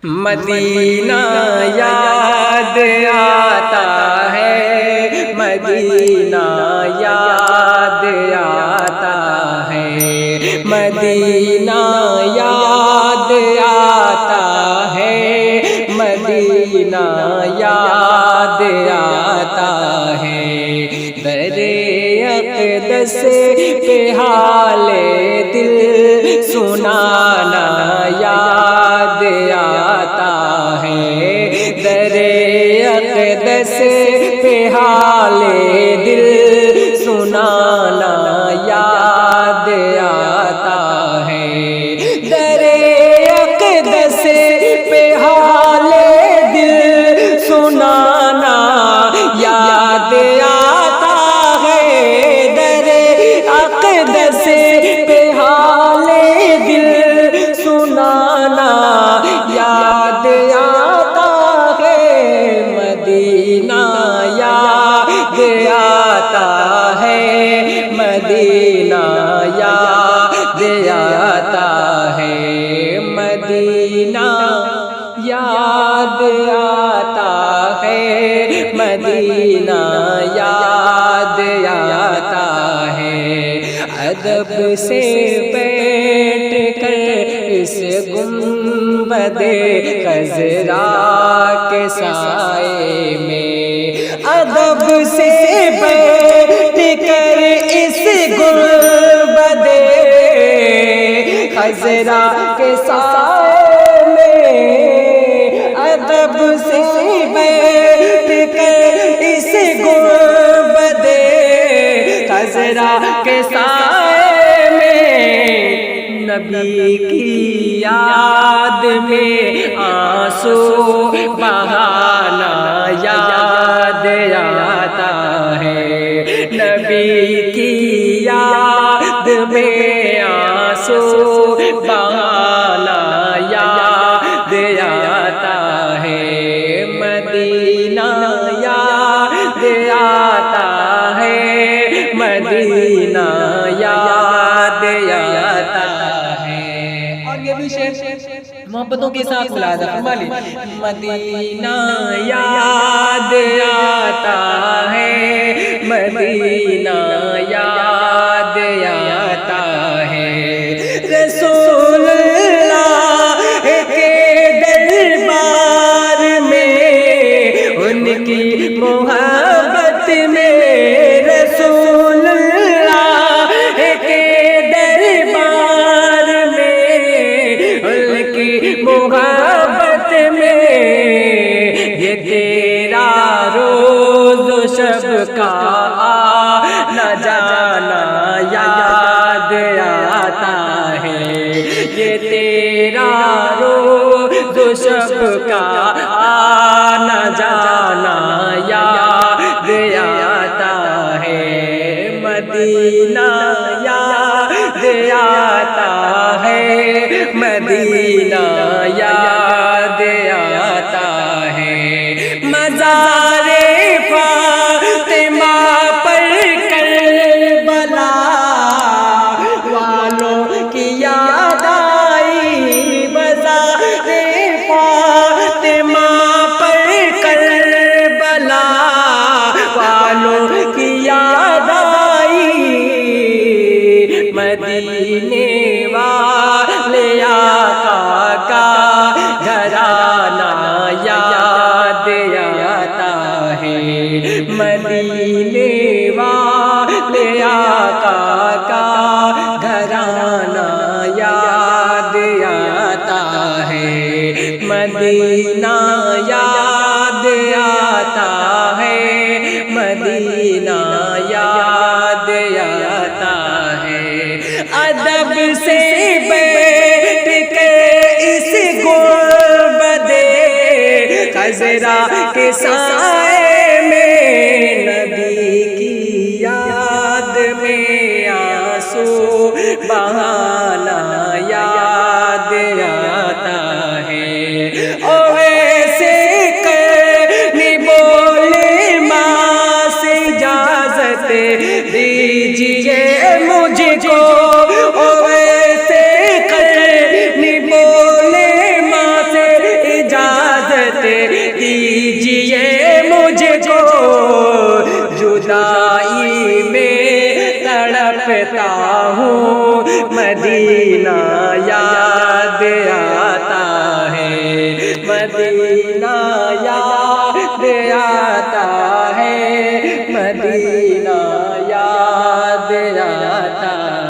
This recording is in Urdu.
مدینہ یاد آتا ہے، مدینہ یاد آتا ہے، مدینہ یاد آتا ہے، مدینہ یاد آتا ہے۔ درِ اقدس پہ حال دل سنانا یاد آتا ہے، درِ اقدس پہ حال دل سنانا یاد آتا ہے، درِ اقدس پہ حال دل سنانا یاد آتا ہے، درِ اقدس پہ حال دل سنانا یاد آتا ہے، مدینہ یاد آتا ہے، مدینہ یاد آتا ہے، مدینہ یاد آتا ہے، مدینہ یاد آتا ہے۔ ادب سے بیٹھ کر اس گنبد خضرا کے سائے میں، ادب سے بیٹھ کر اس گنبد خضرا کے سائے میں، ادب سے بیٹھ کر اس گنبد خضرا کے سائے میں، نبی کی یاد میں آنسو بہانا یاد آتا ہے، نبی کی یاد میں آنسو بہانا یاد آتا ہے، مدینہ یاد آتا ہے، مدینہ یاد آتا ہے۔ اور یہ بھی شعر محبتوں کے ساتھ ملاحظہ فرما لیں، مدینہ یاد آتا ہے، مدینہ یاد آتا ہے، رسول اللہ کے دربار میں ان کی محبت میں، رسول اللہ کے دربار میں ان کی محبت میں، یہ تیرا روز و شب کا آنا جانا یاد آتا ہے، یہ تیرا روز و شب کا آنا جانا یاد آتا ہے، مدینہ یاد آتا ہے، مدینہ یاد آتا ہے، مزار فاطمہ پر کربلا والوں کی یاد آئی، مزار فاطمہ پر کربلا والوں کی یاد آئی، مدینے والے آقا کا گھرانہ یاد آتا ہے، مدینے والے آقا کا گھرانہ یاد آتا ہے، مدینہ یاد آتا ہے، مدینہ یاد آتا ہے۔ ادب سے بیٹھ کے اس گنبد خضرا کے سائے میں، نبی کی یاد میں آنسو بہانا یاد آتا ہے، اور ایسے کرنی بولے ماں سے اجازت دیجیے مجھ کو، اور ایسے کرنی بولے ماں سے کیجئے مجھ کو، جدائی میں تڑپتا ہوں، مدینہ یاد آتا ہے، مدینہ یاد آتا ہے، مدینہ